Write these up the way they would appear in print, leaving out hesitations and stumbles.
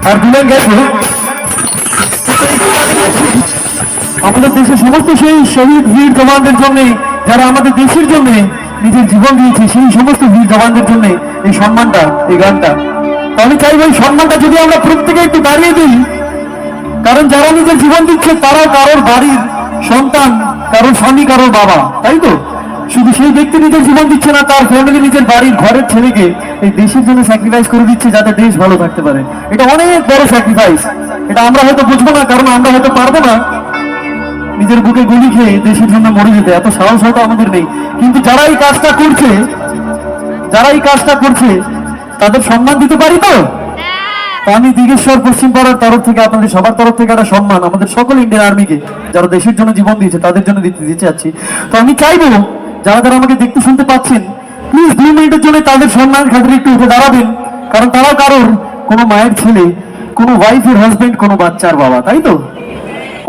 আর দিলেন আমাদের দেশের সমস্ত সেই শহীদ বীর জওয়ানদের জন্য, যারা আমাদের দেশের জন্য নিজের জীবন দিয়েছে, সেই সমস্ত বীর জওয়ানদের জন্য এই সম্মানটা, এই গানটা। আমি চাইব এই সম্মানটা যদি আমরা প্রত্যেকে একটু বাড়িয়ে দিই, কারণ যারা নিজের জীবন দিচ্ছে তারাও কারোর বাড়ির সন্তান, কারোর স্বামী, কারোর বাবা, তাই তো? শুধু সেই ব্যক্তি নিজের জীবন দিচ্ছে না, তার ফ্যামিলি, নিজের বাড়ির ঘরের ছেলেকে এই দেশের জন্য স্যাক্রিফাইস করে দিচ্ছে যাতে দেশ ভালো থাকতে পারে। এটা অনেক বড় স্যাক্রিফাইস। এটা আমরা হয়তো বুঝবো না, কারণ আমরা হয়তো পারবো না নিজের বুকে গুলি খেয়ে দেশের জন্য মরে যেতে, এত সাহস হয়তো আমাদের নেই। কিন্তু যারা এই কাজটা করছে তাদের সম্মান দিতে পারি তো? আমি দিগেশ্বর পশ্চিম পাড়ার তরফ থেকে, আপনাদের সবার তরফ থেকে একটা সম্মান আমাদের সকল ইন্ডিয়ান আর্মিকে, যারা দেশের জন্য জীবন দিয়েছে, তাদের জন্য দিতে চাচ্ছি। তো আমি চাইবো যারা যারা আমাকে দেখতে শুনতে পাচ্ছেন, প্লিজ 2 মিনিটের জন্য তাদের সম্মানের খাতিরে একটু উঠে দাঁড়াবেন, কারণ তারাও কারোর কোনো মায়ের ছেলে, কোনো ওয়াইফের হাজবেন্ড, কোনো বাচ্চার বাবা, তাই তো?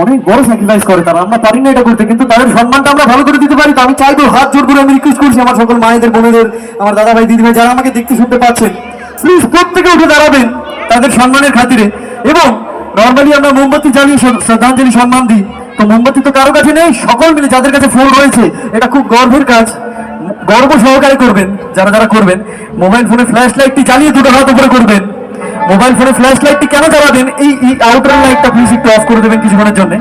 অনেক বড় স্যাক্রিফাইস করে তারা, আমরা পারি না এটা করতে, কিন্তু তাদের সম্মানটা আমরা ভালো করে দিতে পারি। তো আমি চাইবো, হাত জোর করে আমি রিকোয়েস্ট করছি আমার সকল মায়েদের, বোনেদের, আমার দাদা ভাই, দিদি ভাই, যারা আমাকে দেখতে শুনতে পাচ্ছেন, প্লিজ প্রত্যেকে উঠে দাঁড়াবেন তাদের সম্মানের খাতিরে। এবং নর্মালি আমরা মোমবাতি জ্বালিয়ে শ্রদ্ধাঞ্জলি সম্মান দিই। তো মোমবাতি তো কারো কাছে নেই, সকল মিলে যাদের কাছে ফোন রয়েছে, এটা খুব গর্বের কাজ, গর্ব সহকারে করবেন যারা যারা করবেন। মোবাইল ফোনে ফ্ল্যাশ লাইটটি জ্বালিয়ে দুটো হাত উপরে করবেন। মোবাইল ফোনে ফ্ল্যাশ লাইটটি কেন জ্বালাবেন? এই আউটার লাইটটা প্লিজ একটু অফ করে দেবেন কিছুক্ষণের জন্য।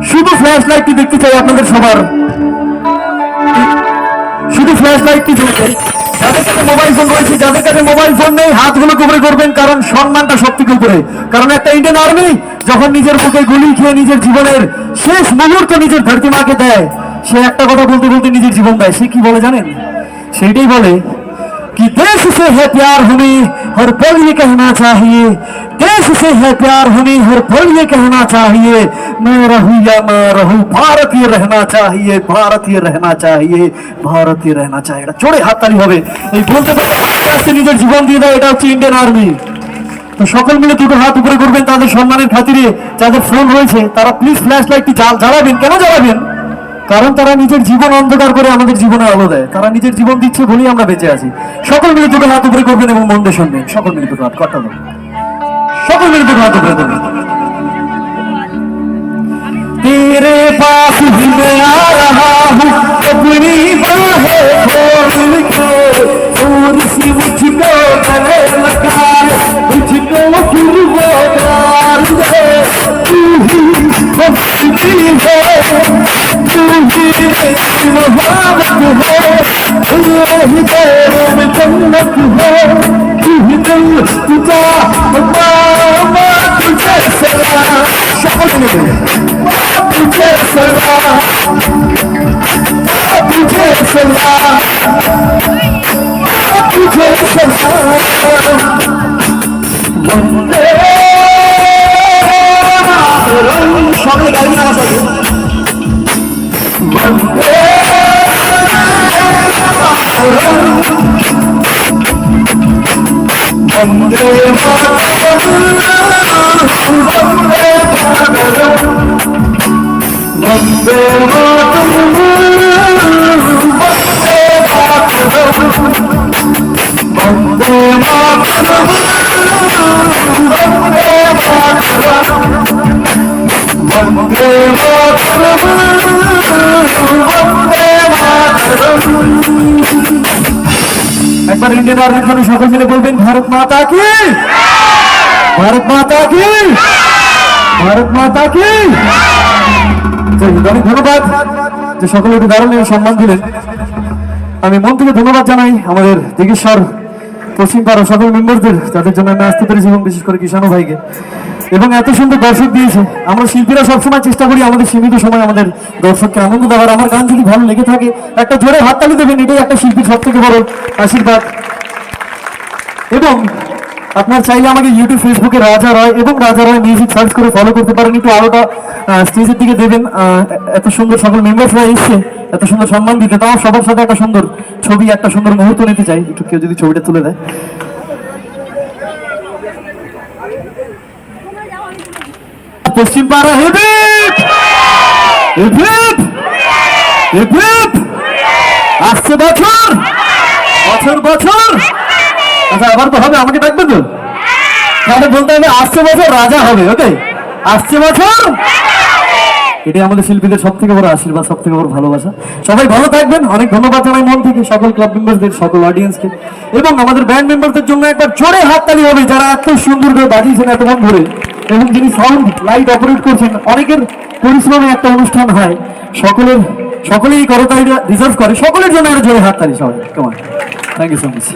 শুধু ফ্ল্যাশ লাইটটি দেখতে চাই আপনাদের সবার, শুধু ফ্ল্যাশ লাইটটি জ্বলবে। যাদের কাছে মোবাইল ফোন রয়েছে, যাদের কাছে মোবাইল ফোন নেই, হাতগুলো উপরে করবেন, কারণ সম্মানটা সব থেকে উপরে। কারণ একটা ইন্ডিয়ান আর্মি যখন নিজের বুকে গুলি খেয়ে নিজের জীবনের শেষ মুহূর্ত নিজের ধরতি মাকে দেয়, সে একটা কথা বলতে বলতে নিজের জীবন দেয়। সে কি বলে জানেন? সেইটাই বলে कि देश से है प्यार हमें हर पल ये कहना चाहिए, देश से है प्यार हमें हर पल ये कहना चाहिए, मैं रहूं या ना रहूं भारतीय रहना चाहिए, भारतीय रहना चाहिए, भारतीय रहना चाहिए। এটা জোরে হাততালি হবে। এই বলতে বলতে আস্তে নিজের জীবন দিয়ে দেয়, এটা হচ্ছে ইন্ডিয়ান আর্মি। তো সকল মিলে দুটো হাত উপরে করবেন তাদের সম্মানের খাতিরে। যাদের ফোন রয়েছে তারা প্লিজ ফ্ল্যাশ লাইটটি জ্বালাবেন। কেন জ্বালাবেন? কারণ তারা নিজের জীবন অন্ধকার করে আমাদের জীবনে আলো দেয়। তারা নিজের জীবন দিচ্ছে বলেই আমরা বেঁচে আছি। সকল মিলে দুটো হাত উপরে করবেন এবং মন দিয়ে শুনবেন। সকল মিলে দুটো হাত কটা সকল মিলে দুটো হাত উপরে তুলুন। तेरे पास ही मैं आ रहा हूँ अपनी बाहें खोल के, और सी मुझको गले लगा मुझको फिर वो प्यार दे। तू ही बख्शती है, तू ही मेरी मोहब्बत है, यही तेरे में जन्नत है। तू ही दिल तुझा मामा तुझे सलाम, शपथ में तुझे सलाम, तुझे सलाम, तुझे सलाम। वंदे मातरम, সবাই গাড়ি না আসে। वंदे मातरम, वंदे मातरम, वंदे मातरम, वंदे मातरम, वंदे मातरम, वंदे मातरम, वंदे मातरम, वंदे मातरम। একবার ইন্ডিয়ান আর্মির জন্য সকল মিলে বলবেন ভারত মাতা কি, ভারত মাতা কি, ভারত মাতা কি। অনেক ধন্যবাদ যে সকলে একটু দারুণ সম্মান দিলেন। আমি মন থেকে ধন্যবাদ জানাই আমাদের দিগেশ্বর পশ্চিম পাড়ার সকল মেম্বারদের, যাদের জন্য আমি আসতে পেরেছি, এবং বিশেষ করে কিষাণু ভাইকে, এবং এত সুন্দর দর্শক দিয়েছে। আমরা শিল্পীরা সবসময় চেষ্টা করি আমাদের সীমিত সময় আমাদের দর্শককে আনন্দ দেওয়ার। আমার গান যদি ভালো লেগে থাকে একটা জোরে হাততালি দেবেন, এটাই একটা শিল্পীর সব থেকে বড় আশীর্বাদ। এবং আপনার চাইলে আমাকে ইউটিউব ফেসবুকে রাজা রয় এবং রাজা রয় মিউজিক সার্চ করে ফলো করতে পারেন। একটু আলোটা স্টেজের দিকে দেবেন। এত সুন্দর সকল মেম্বারসরা এসছে এত সুন্দর সম্মান দিতে, তাও সবার সাথে একটা সুন্দর ছবি, একটা সুন্দর মুহূর্ত নিতে চাই। একটু কেউ যদি ছবিটা তুলে দেয়। পশ্চিম পাড়া হেবে আসছে বছর বছর বছর। আচ্ছা আবার তো হবে, আমাকে ডাকবে তো, তাহলে বলতে হবে আসছে বছর রাজা হবে। ওকে, আসছে বছর। এটাই আমাদের শিল্পীদের সব থেকে বড় আশীর্বাদ, সব থেকে বড় ভালোবাসা। সবাই ভালো থাকবেন। অনেক ধন্যবাদ জানাই মন থেকে সকল ক্লাব মেম্বারদের, সকল অডিয়েন্সকে, এবং আমাদের ব্যান্ড মেম্বারদের জন্য একবার জোরে হাততালি হবে, যারা এত সুন্দর করে বাজিয়েছেন এতক্ষণ ধরে, এবং যিনি সাউন্ড লাইট অপারেট করছেন। অনেকের পরিশ্রমে একটা অনুষ্ঠান হয়, সকলেই করতালিটা রিজার্ভ করে। সকলের জন্য একটা জোরে হাততালি সবাই। কেমন, থ্যাংক ইউ সো মাচ।